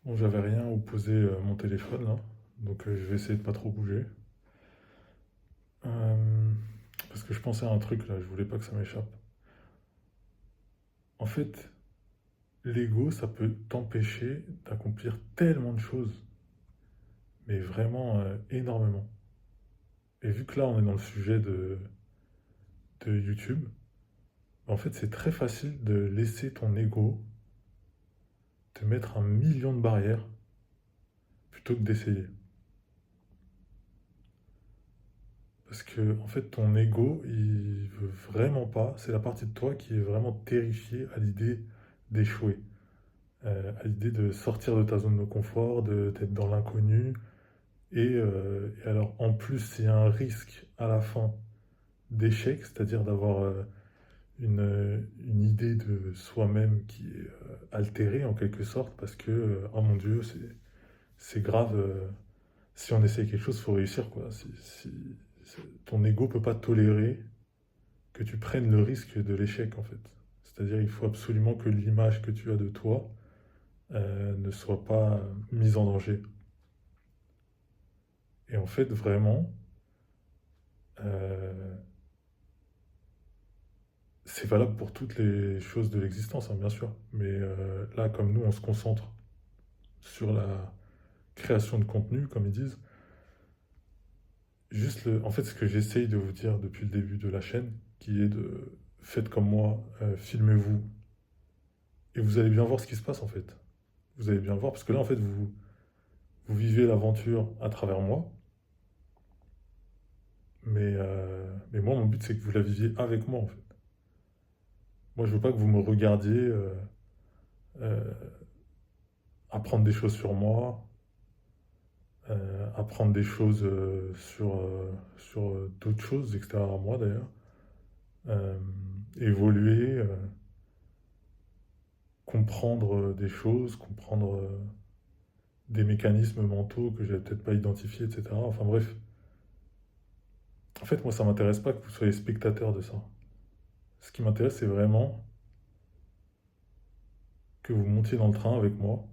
Bon, j'avais rien où poser mon téléphone là, donc je vais essayer de pas trop bouger. Euh, Parce que je pensais à un truc là, je voulais pas que ça m'échappe. En fait, l'ego, ça peut t'empêcher d'accomplir tellement de choses, mais vraiment énormément. Et vu que là on est dans le sujet de YouTube, en fait c'est très facile de laisser ton ego te mettre un million de barrières plutôt que d'essayer. Parce que, en fait, ton ego, il veut vraiment pas. C'est la partie de toi qui est vraiment terrifiée à l'idée d'échouer, à l'idée de sortir de ta zone de confort, d'être dans l'inconnu. Et alors, en plus, s'il y a un risque à la fin d'échec, c'est-à-dire d'avoir une idée de soi-même qui est altérée en quelque sorte, parce que, oh mon Dieu, c'est grave. Si on essaye quelque chose, il faut réussir, quoi. Ton ego peut pas tolérer que tu prennes le risque de l'échec en fait. C'est-à-dire il faut absolument que l'image que tu as de toi ne soit pas mise en danger. Et en fait vraiment, euh, c'est valable pour toutes les choses de l'existence, hein, bien sûr. Mais là, comme nous, on se concentre sur la création de contenu, comme ils disent, en fait, ce que j'essaye de vous dire depuis le début de la chaîne, qui est de faites comme moi, filmez-vous, et vous allez bien voir ce qui se passe en fait. Vous allez bien le voir, parce que là, en fait, vous vivez l'aventure à travers moi, mais moi, mon but, c'est que vous la viviez avec moi, en fait. Moi, je veux pas que vous me regardiez euh, apprendre des choses sur moi, apprendre des choses sur d'autres choses extérieures à moi, d'ailleurs. Euh, Évoluer, comprendre des choses, comprendre des mécanismes mentaux que j'avais peut-être pas identifiés, etc. Enfin bref, en fait, moi, ça m'intéresse pas que vous soyez spectateur de ça. Ce qui m'intéresse, c'est vraiment que vous montiez dans le train avec moi,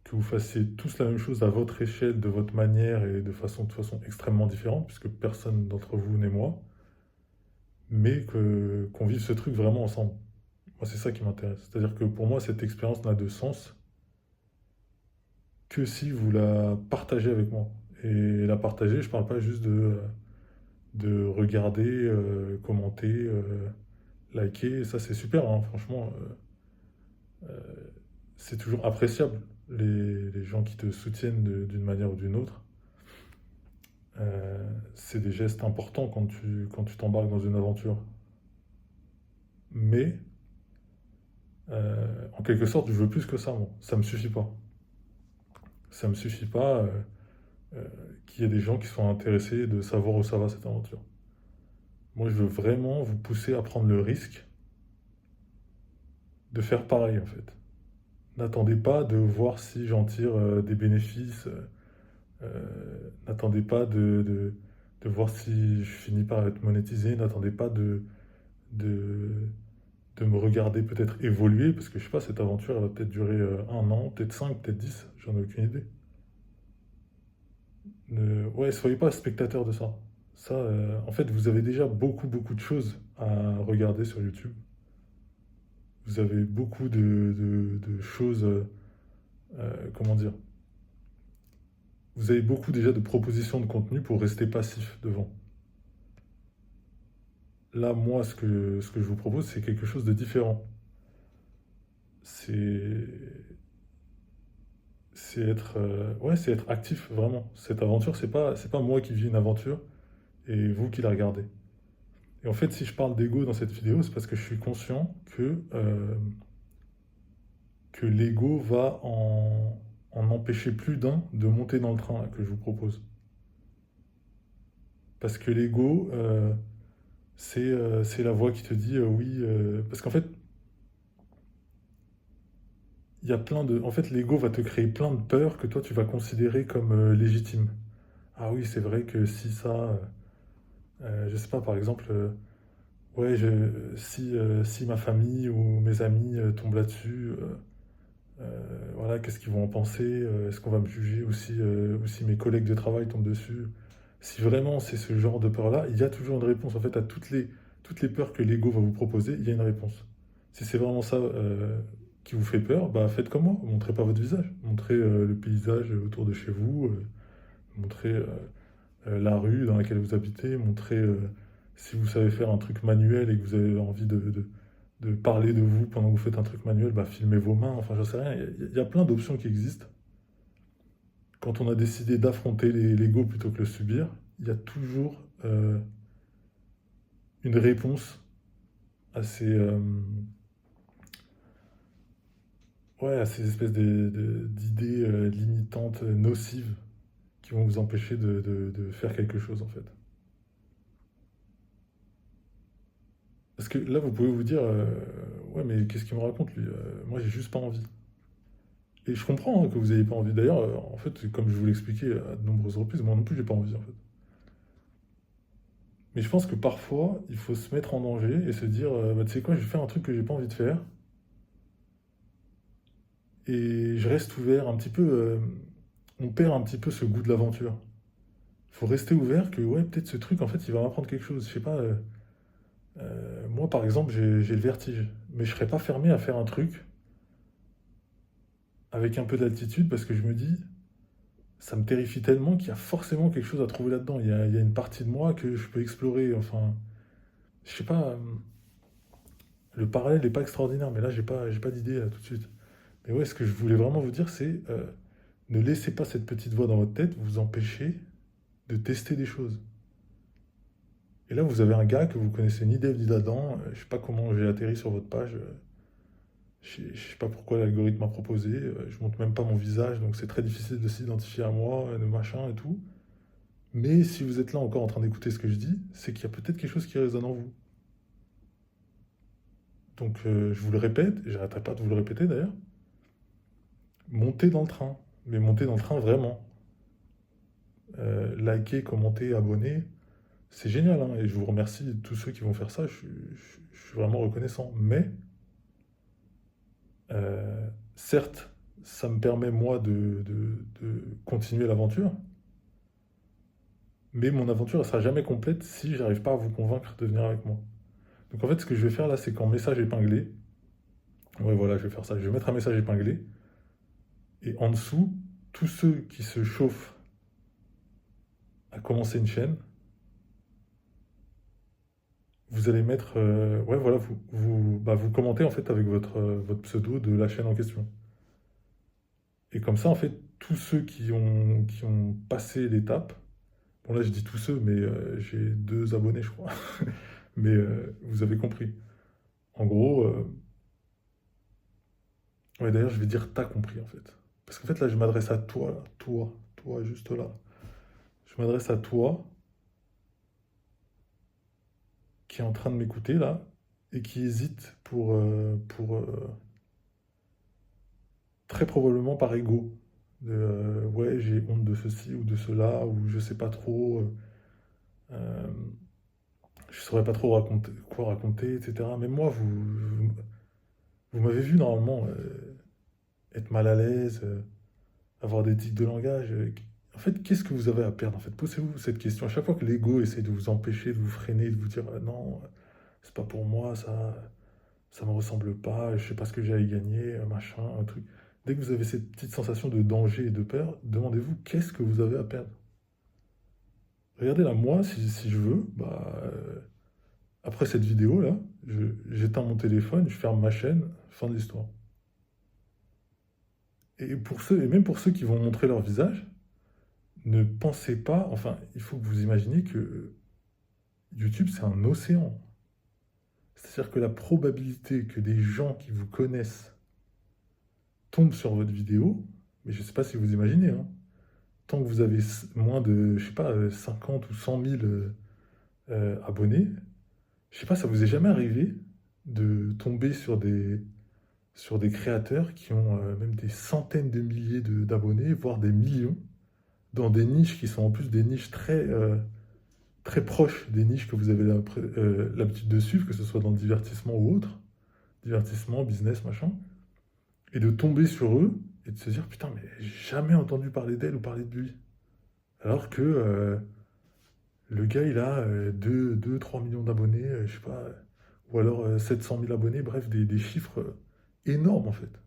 que vous fassiez tous la même chose à votre échelle, de votre manière et de façon extrêmement différente, puisque personne d'entre vous n'est moi, mais qu'on vive ce truc vraiment ensemble. Moi, c'est ça qui m'intéresse. C'est-à-dire que pour moi, cette expérience n'a de sens que si vous la partagez avec moi. Et la partager, je parle pas juste de regarder, commenter, liker, ça c'est super, hein, franchement, c'est toujours appréciable, les gens qui te soutiennent d'une manière ou d'une autre. C'est des gestes importants quand tu t'embarques dans une aventure. Mais, en quelque sorte, je veux plus que ça, moi. Ça me suffit pas. Ça me suffit pas euh, qu'il y ait des gens qui soient intéressés de savoir où ça va cette aventure. Moi, je veux vraiment vous pousser à prendre le risque de faire pareil, en fait. N'attendez pas de voir si j'en tire des bénéfices. N'attendez pas de voir si je finis par être monétisé. N'attendez pas de, de me regarder peut-être évoluer, parce que je sais pas, cette aventure, elle va peut-être durer un an, peut-être 5, peut-être 10, j'en ai aucune idée. Ouais, soyez pas spectateur de ça. Ça, en fait, vous avez déjà beaucoup, beaucoup de choses à regarder sur YouTube. Vous avez beaucoup de choses, comment dire, vous avez beaucoup déjà de propositions de contenu pour rester passif devant. Là, moi, ce que je vous propose, c'est quelque chose de différent. C'est ouais, c'est être actif vraiment. Cette aventure, c'est pas moi qui vis une aventure et vous qui la regardez. Et en fait, si je parle d'ego dans cette vidéo, c'est parce que je suis conscient que l'ego va en empêcher plus d'un de monter dans le train là, que je vous propose. Parce que l'ego, c'est la voix qui te dit oui. Parce qu'en fait, il y a plein de. En fait, l'ego va te créer plein de peurs que toi tu vas considérer comme légitimes. Ah oui, c'est vrai que si ça. Je sais pas, par exemple, ouais, si ma famille ou mes amis tombent là-dessus, voilà, voilà, qu'est-ce qu'ils vont en penser? Est-ce qu'on va me juger ou si mes collègues de travail tombent dessus? Si vraiment c'est ce genre de peur-là, il y a toujours une réponse. En fait, à toutes les peurs que l'ego va vous proposer, il y a une réponse. Si c'est vraiment ça qui vous fait peur, bah faites comme moi. Montrez pas votre visage. Montrez le paysage autour de chez vous. Montrez la rue dans laquelle vous habitez. Montrez si vous savez faire un truc manuel et que vous avez envie de parler de vous pendant que vous faites un truc manuel, bah filmez vos mains. Enfin, j'en sais rien. Il y a plein d'options qui existent. Quand on a décidé d'affronter l'ego plutôt que le subir, il y a toujours une réponse à ouais, à ces espèces d'idées limitantes, nocives, qui vont vous empêcher de faire quelque chose en fait. Parce que là, vous pouvez vous dire, ouais, mais qu'est-ce qu'il me raconte lui? Moi, j'ai juste pas envie. Et je comprends hein, que vous n'ayez pas envie. D'ailleurs, en fait, comme je vous l'ai expliqué à de nombreuses reprises, moi non plus, j'ai pas envie en fait. Mais je pense que parfois, il faut se mettre en danger et se dire, bah, tu sais quoi, je vais faire un truc que j'ai pas envie de faire et je reste ouvert un petit peu. On perd un petit peu ce goût de l'aventure. Il faut rester ouvert que, ouais, peut-être ce truc, en fait, il va m'apprendre quelque chose. Je sais pas, moi, par exemple, j'ai le vertige, mais je serais pas fermé à faire un truc avec un peu d'altitude parce que je me dis, ça me terrifie tellement qu'il y a forcément quelque chose à trouver là-dedans. Il y a une partie de moi que je peux explorer. Enfin, je sais pas, le parallèle n'est pas extraordinaire, mais là, j'ai pas d'idée tout de suite. Mais ouais, ce que je voulais vraiment vous dire, c'est ne laissez pas cette petite voix dans votre tête vous empêcher de tester des choses. Et là, vous avez un gars que vous connaissez ni d'Ève ni d'Adam. Je sais pas comment j'ai atterri sur votre page. Je sais pas pourquoi l'algorithme m'a proposé. Je montre même pas mon visage, donc c'est très difficile de s'identifier à moi, de machin et tout. Mais si vous êtes là encore en train d'écouter ce que je dis, c'est qu'il y a peut-être quelque chose qui résonne en vous. Donc je vous le répète, et j'arrêterai pas de vous le répéter d'ailleurs, montez dans le train. Mais montez dans le train vraiment. Likez, commentez, abonnez. C'est génial, hein, et je vous remercie de tous ceux qui vont faire ça. Je suis vraiment reconnaissant. Mais certes, ça me permet moi de continuer l'aventure, mais mon aventure ne sera jamais complète si j'arrive pas à vous convaincre de venir avec moi. Donc en fait, ce que je vais faire là, c'est qu'en message épinglé, ouais voilà, je vais faire ça, je vais mettre un message épinglé, et en dessous, tous ceux qui se chauffent à commencer une chaîne, vous allez mettre, ouais voilà, vous commentez en fait avec votre pseudo de la chaîne en question. Et comme ça, en fait, tous ceux qui ont passé l'étape, bon là je dis tous ceux, mais j'ai deux abonnés je crois, mais vous avez compris. En gros, ouais d'ailleurs je vais dire t'as compris en fait. Parce qu'en fait là je m'adresse à toi, là, toi juste là. Je m'adresse à toi qui est en train de m'écouter là et qui hésite très probablement par ego. Ouais j'ai honte de ceci ou de cela ou je sais pas trop. Euh, je saurais pas trop quoi raconter, etc. Mais moi, vous m'avez vu normalement être mal à l'aise, avoir des tics de langage. En fait, qu'est-ce que vous avez à perdre? En fait, posez-vous cette question. À chaque fois que l'ego essaie de vous empêcher, de vous freiner, de vous dire non, c'est pas pour moi, ça me ressemble pas, je sais pas ce que j'ai à y gagner, machin, un truc. Dès que vous avez cette petite sensation de danger et de peur, demandez-vous qu'est-ce que vous avez à perdre. Regardez là, moi, si je veux, bah, après cette vidéo-là, j'éteins mon téléphone, je ferme ma chaîne, fin de l'histoire. Et même pour ceux qui vont montrer leur visage, ne pensez pas, enfin, il faut que vous imaginiez que YouTube, c'est un océan. C'est-à-dire que la probabilité que des gens qui vous connaissent tombent sur votre vidéo, mais je ne sais pas si vous imaginez, hein, tant que vous avez moins de, je sais pas, 50 ou 100 000 abonnés, je sais pas, ça vous est jamais arrivé de tomber sur des créateurs qui ont même des centaines de milliers d'abonnés, voire des millions, dans des niches qui sont en plus des niches très proches des niches que vous avez l'habitude de suivre, que ce soit dans le divertissement ou autre, divertissement, business, machin, et de tomber sur eux et de se dire, putain, mais j'ai jamais entendu parler d'elle ou parler de lui. Alors que le gars, il a 3 millions d'abonnés, je sais pas, ou alors 700 000 abonnés, bref, des chiffres énormes en fait.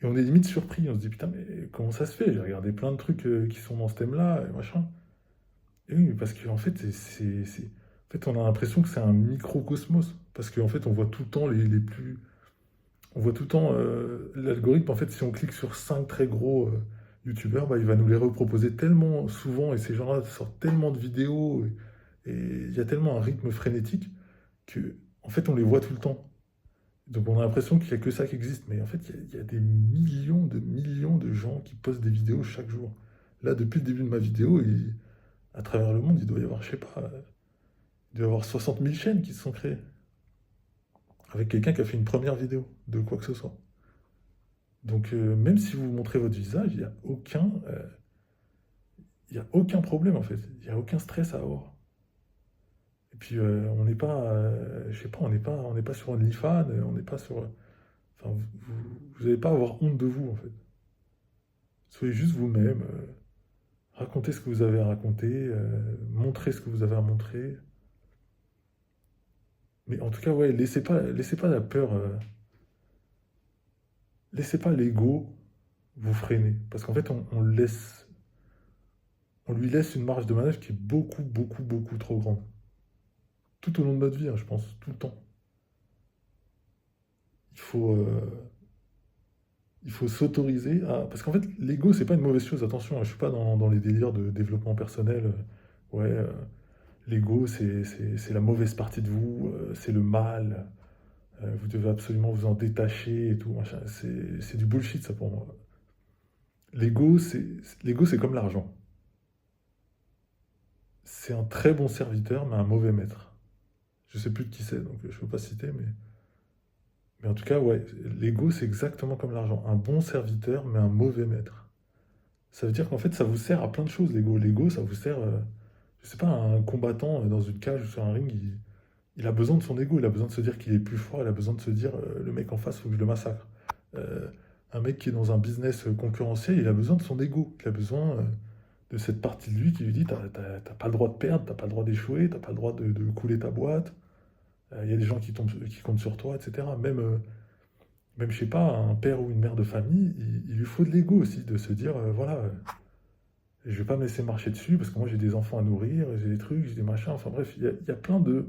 Et on est limite surpris, on se dit putain, mais comment ça se fait? J'ai regardé plein de trucs qui sont dans ce thème-là, et machin. Et oui, parce qu'en fait, en fait, on a l'impression que c'est un microcosmos. Parce qu'en fait, on voit tout le temps les plus. On voit tout le temps l'algorithme, en fait, si on clique sur 5 très gros youtubeurs, bah, il va nous les reproposer tellement souvent, et ces gens-là sortent tellement de vidéos, et il y a tellement un rythme frénétique que, en fait, on les voit tout le temps. Donc on a l'impression qu'il n'y a que ça qui existe, mais en fait, il y a des millions de gens qui postent des vidéos chaque jour. Là, depuis le début de ma vidéo, à travers le monde, il doit y avoir, je sais pas, il doit y avoir 60 000 chaînes qui se sont créées, avec quelqu'un qui a fait une première vidéo de quoi que ce soit. Donc même si vous montrez votre visage, il y a aucun problème en fait, il n'y a aucun stress à avoir. Et puis on n'est pas, je sais pas, on n'est pas sur OnlyFans, on n'est pas sur, enfin, vous n'allez pas avoir honte de vous en fait. Soyez juste vous-même, racontez ce que vous avez à raconter, montrez ce que vous avez à montrer. Mais en tout cas, ouais, laissez pas la peur, laissez pas l'ego vous freiner. Parce qu'en fait, on lui laisse une marge de manœuvre qui est beaucoup trop grande. Tout au long de notre vie, hein, je pense, tout le temps. Il faut, il faut s'autoriser à. Parce qu'en fait, l'ego, c'est pas une mauvaise chose, attention, hein, je suis pas dans les délires de développement personnel. Ouais, l'ego, c'est la mauvaise partie de vous, c'est le mal. Vous devez absolument vous en détacher et tout, machin. C'est du bullshit, ça, pour moi. L'ego, c'est comme l'argent. C'est un très bon serviteur, mais un mauvais maître. Je sais plus de qui c'est, donc je ne peux pas citer, mais en tout cas, ouais, l'ego, c'est exactement comme l'argent. Un bon serviteur, mais un mauvais maître. Ça veut dire qu'en fait, ça vous sert à plein de choses, l'ego. L'ego, ça vous sert, je sais pas, un combattant dans une cage ou sur un ring, il a besoin de son ego, il a besoin de se dire qu'il est plus fort, il a besoin de se dire, le mec en face, faut que je le massacre. Euh, un mec qui est dans un business concurrentiel, il a besoin de son ego. Il a besoin de cette partie de lui qui lui dit, t'as pas le droit de perdre, t'as pas le droit d'échouer, t'as pas le droit de couler ta boîte. Il y a des gens qui comptent sur toi, etc. Même, je sais pas, un père ou une mère de famille, il lui faut de l'ego aussi, de se dire, voilà, je vais pas me laisser marcher dessus parce que moi j'ai des enfants à nourrir, j'ai des trucs, j'ai des machins, enfin bref, il y a plein de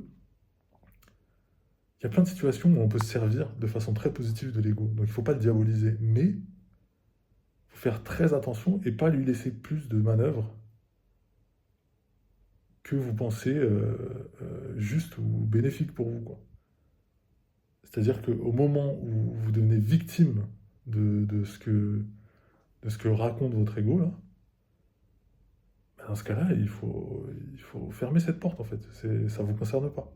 situations où on peut se servir de façon très positive de l'ego. Donc il faut pas le diaboliser, mais il faut faire très attention et pas lui laisser plus de manœuvre que vous pensez juste ou bénéfique pour vous, quoi. C'est-à-dire qu'au moment où vous devenez victime de ce que raconte votre ego, là, bah, dans ce cas-là, il faut fermer cette porte, en fait. Ça ne vous concerne pas.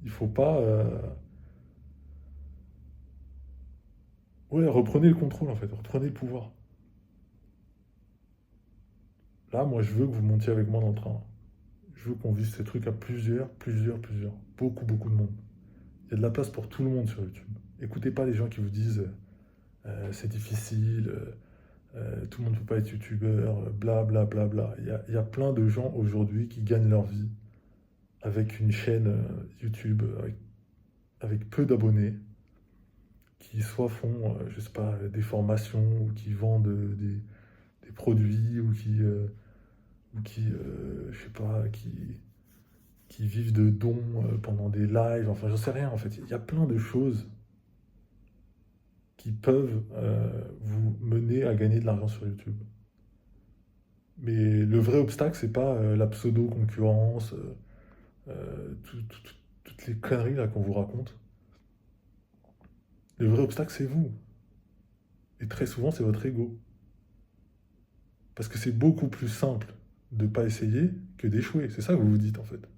Il faut pas... Ouais, reprenez le contrôle, en fait. Reprenez le pouvoir. Là, moi, je veux que vous montiez avec moi dans le train. Je veux qu'on vive ces trucs à plusieurs. Beaucoup de monde. Il y a de la place pour tout le monde sur YouTube. Écoutez pas les gens qui vous disent c'est difficile, tout le monde ne peut pas être youtubeur, bla. Il y a plein de gens aujourd'hui qui gagnent leur vie avec une chaîne YouTube, avec peu d'abonnés, qui soit font, je sais pas, des formations, ou qui vendent des produits, je sais pas, qui vivent de dons pendant des lives, enfin j'en sais rien en fait. Il y a plein de choses qui peuvent vous mener à gagner de l'argent sur YouTube. Mais le vrai obstacle, c'est pas la pseudo-concurrence, toutes les conneries là qu'on vous raconte. Le vrai obstacle, c'est vous. Et très souvent, c'est votre ego. Parce que c'est beaucoup plus simple de pas essayer que d'échouer. C'est ça que vous vous dites en fait.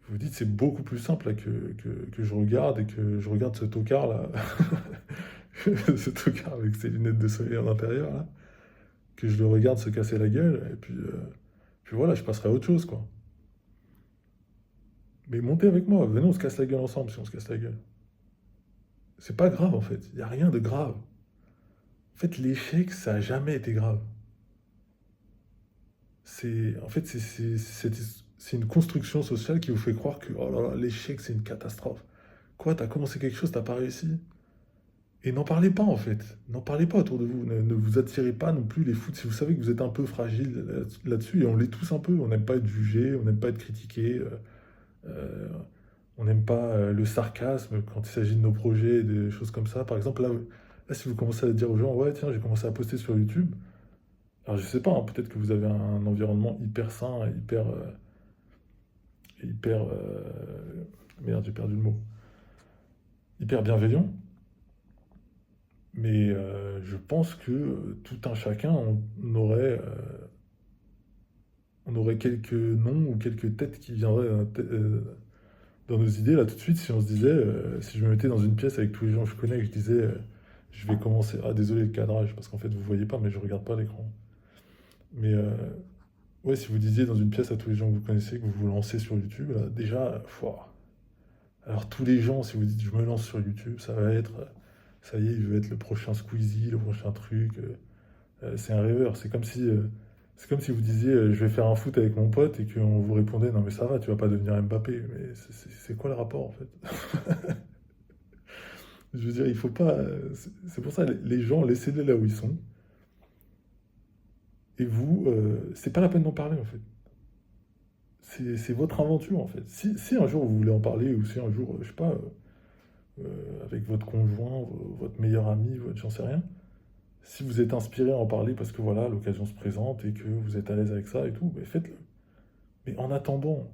Vous vous dites c'est beaucoup plus simple là, que je regarde et que je regarde ce tocard là, ce tocard avec ses lunettes de soleil à l'intérieur là, que je le regarde se casser la gueule et puis voilà, je passerai à autre chose quoi. Mais montez avec moi, venez, on se casse la gueule ensemble si on se casse la gueule. C'est pas grave en fait, il n'y a rien de grave. En fait, l'échec, ça n'a jamais été grave. En fait, c'est une construction sociale qui vous fait croire que oh là là, l'échec, c'est une catastrophe. Quoi, t'as commencé quelque chose, t'as pas réussi? Et n'en parlez pas en fait. N'en parlez pas autour de vous. Ne vous attirez pas non plus les foot si vous savez que vous êtes un peu fragile là-dessus. Et on l'est tous un peu. On n'aime pas être jugé, on n'aime pas être critiqué. Euh, on n'aime pas le sarcasme quand il s'agit de nos projets, des choses comme ça. Par exemple, là, si vous commencez à dire aux gens, ouais, tiens, j'ai commencé à poster sur YouTube. Alors, je sais pas, hein, peut-être que vous avez un environnement hyper sain, merde, j'ai perdu le mot. Hyper bienveillant. Mais je pense que tout un chacun, on aurait quelques noms ou quelques têtes qui viendraient dans nos idées là tout de suite si on se disait, si je me mettais dans une pièce avec tous les gens que je connais et que je disais, je vais commencer. Ah, désolé le cadrage, parce qu'en fait vous voyez pas, mais je regarde pas l'écran. Mais ouais, si vous disiez dans une pièce à tous les gens que vous connaissez que vous vous lancez sur YouTube, là, déjà, fouah. Alors tous les gens, si vous dites je me lance sur YouTube, ça va être, ça y est, il veut être le prochain Squeezie, le prochain truc. C'est un rêveur. C'est comme si vous disiez je vais faire un foot avec mon pote et qu'on vous répondait non mais ça va, tu vas pas devenir Mbappé. Mais c'est quoi le rapport en fait? Je veux dire, il faut pas. C'est pour ça, les gens, laissez-les là où ils sont. Et vous, c'est pas la peine d'en parler en fait. C'est votre aventure en fait. Si un jour vous voulez en parler, ou si un jour, je sais pas, avec votre conjoint, votre meilleur ami, j'en sais rien, si vous êtes inspiré à en parler parce que voilà, l'occasion se présente et que vous êtes à l'aise avec ça et tout, ben faites-le. Mais en attendant,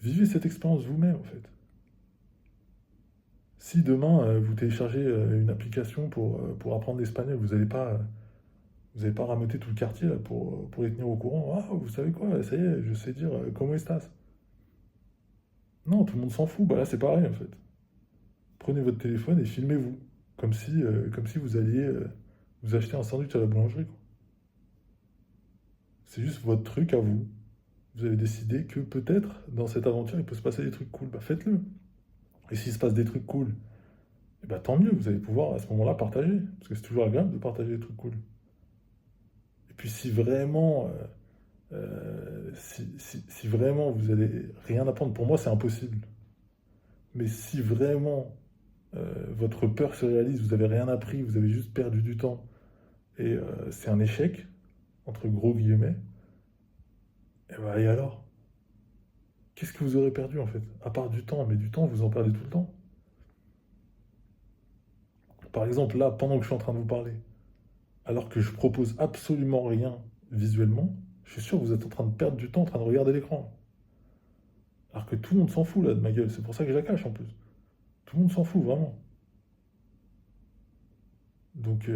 vivez cette expérience vous-même en fait. Si demain vous téléchargez une application pour apprendre l'espagnol, vous allez pas rameuter tout le quartier là, pour les tenir au courant. Ah, vous savez quoi, ça y est, je sais dire comment estás. Non, tout le monde s'en fout. Bah là, c'est pareil en fait. Prenez votre téléphone et filmez-vous. Comme si vous alliez vous acheter un sandwich à la boulangerie, quoi. C'est juste votre truc à vous. Vous avez décidé que peut-être dans cette aventure il peut se passer des trucs cool. Bah faites-le. Et s'il se passe des trucs cool, eh bah, tant mieux, vous allez pouvoir à ce moment-là partager. Parce que c'est toujours agréable de partager des trucs cool. Et puis si vraiment, si vraiment vous allez rien apprendre, pour moi c'est impossible. Mais si vraiment votre peur se réalise, vous avez rien appris, vous avez juste perdu du temps, et c'est un échec, entre gros guillemets, et alors? Qu'est-ce que vous aurez perdu en fait? À part du temps, mais du temps, vous en perdez tout le temps. Par exemple, là, pendant que je suis en train de vous parler, alors que je propose absolument rien visuellement, je suis sûr que vous êtes en train de perdre du temps en train de regarder l'écran. Alors que tout le monde s'en fout là de ma gueule, c'est pour ça que je la cache en plus. Tout le monde s'en fout vraiment. Donc,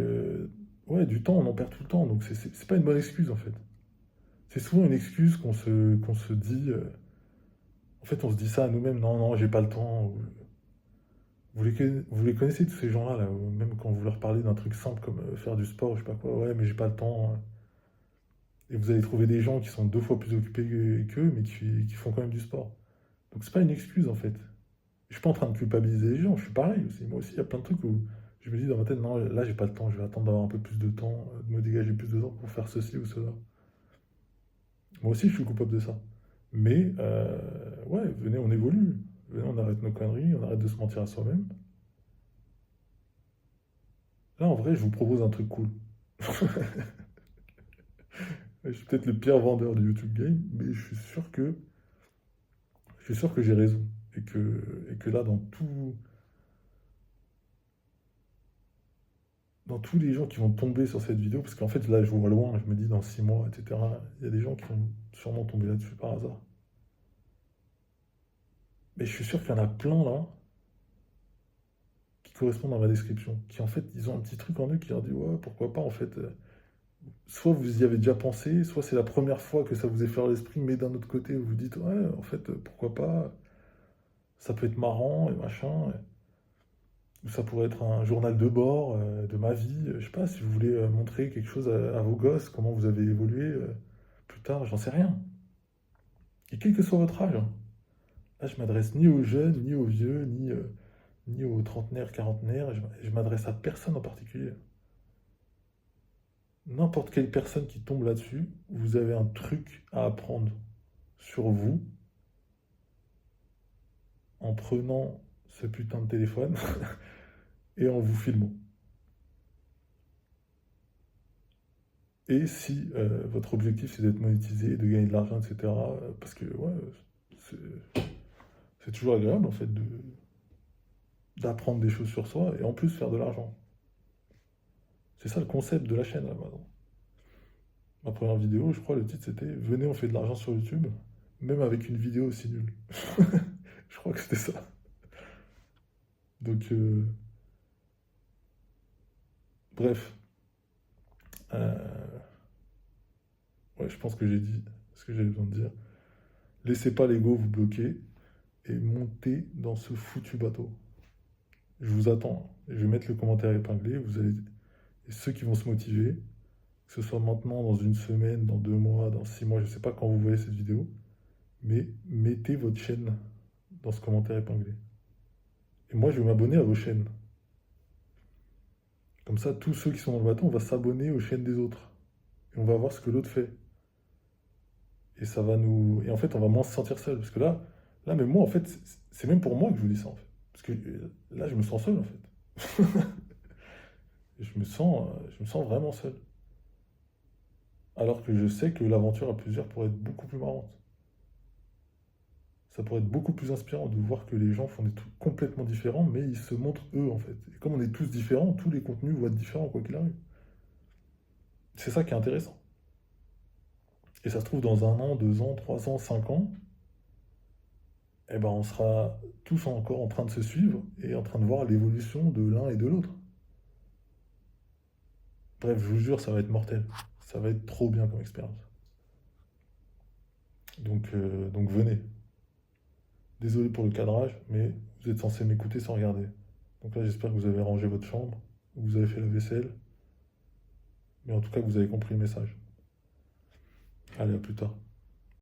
ouais, du temps, on en perd tout le temps, donc c'est pas une bonne excuse en fait. C'est souvent une excuse qu'on se dit. En fait, on se dit ça à nous-mêmes, non, non, j'ai pas le temps. Vous les connaissez tous ces gens-là, là, où même quand vous leur parlez d'un truc simple comme faire du sport, je sais pas quoi, ouais, mais j'ai pas le temps. Et vous allez trouver des gens qui sont deux fois plus occupés qu'eux, mais qui font quand même du sport. Donc c'est pas une excuse en fait. Je suis pas en train de culpabiliser les gens, je suis pareil aussi. Moi aussi, il y a plein de trucs où je me dis dans ma tête, non, là j'ai pas le temps, je vais attendre d'avoir un peu plus de temps, de me dégager plus de temps pour faire ceci ou cela. Moi aussi, je suis coupable de ça. Mais, ouais, venez, on évolue. Venez, on arrête nos conneries, on arrête de se mentir à soi-même. Là, en vrai, je vous propose un truc cool. Je suis peut-être le pire vendeur de YouTube Game, mais je suis sûr que j'ai raison. Et que là, dans tous les gens qui vont tomber sur cette vidéo, parce qu'en fait, là, je vois loin, je me dis dans 6 mois, etc., il y a des gens qui vont sûrement tomber là-dessus par hasard. Mais je suis sûr qu'il y en a plein là qui correspondent à ma description, qui en fait, ils ont un petit truc en eux qui leur dit, ouais, pourquoi pas, en fait. Soit vous y avez déjà pensé, soit c'est la première fois que ça vous effleure l'esprit, mais d'un autre côté, vous vous dites, ouais, en fait, pourquoi pas, ça peut être marrant et machin. Ou ça pourrait être un journal de bord de ma vie. Je sais pas, si vous voulez montrer quelque chose à vos gosses, comment vous avez évolué plus tard, j'en sais rien. Et quel que soit votre âge, hein. Là, je m'adresse ni aux jeunes, ni aux vieux, ni. ni aux trentenaires, quarantenaires, et je m'adresse à personne en particulier. N'importe quelle personne qui tombe là-dessus, vous avez un truc à apprendre sur vous en prenant ce putain de téléphone et en vous filmant. Et si votre objectif c'est d'être monétisé, de gagner de l'argent, etc., parce que ouais, c'est c'est toujours agréable en fait d'apprendre des choses sur soi et en plus faire de l'argent. C'est ça le concept de la chaîne là maintenant. Ma première vidéo, je crois, le titre c'était Venez, on fait de l'argent sur YouTube, même avec une vidéo aussi nulle. Je crois que c'était ça. Donc, bref, euh, ouais, je pense que j'ai dit ce que j'avais besoin de dire. Laissez pas l'ego vous bloquer et montez dans ce foutu bateau. Je vous attends. Je vais mettre le commentaire épinglé. Vous allez... Et ceux qui vont se motiver, que ce soit maintenant, dans une semaine, dans 2 mois, dans 6 mois, je ne sais pas quand vous voyez cette vidéo, mais mettez votre chaîne dans ce commentaire épinglé. Et moi, je vais m'abonner à vos chaînes. Comme ça, tous ceux qui sont dans le bateau, on va s'abonner aux chaînes des autres. Et on va voir ce que l'autre fait. Et ça va nous... Et en fait, on va moins se sentir seul. Parce que là même moi, en fait, c'est même pour moi que je vous dis ça, en fait. Parce que là, je me sens seul, en fait. Je me sens vraiment seul. Alors que je sais que l'aventure à plusieurs pourrait être beaucoup plus marrante. Ça pourrait être beaucoup plus inspirant de voir que les gens font des trucs complètement différents, mais ils se montrent eux, en fait. Et comme on est tous différents, tous les contenus vont être différents, quoi qu'il arrive. C'est ça qui est intéressant. Et ça se trouve, dans 1 an, 2 ans, 3 ans, 5 ans, eh ben, on sera tous encore en train de se suivre et en train de voir l'évolution de l'un et de l'autre. Bref, je vous jure, ça va être mortel. Ça va être trop bien comme expérience. Donc venez. Désolé pour le cadrage, mais vous êtes censé m'écouter sans regarder. Donc là, j'espère que vous avez rangé votre chambre, que vous avez fait la vaisselle, mais en tout cas que vous avez compris le message. Allez, à plus tard.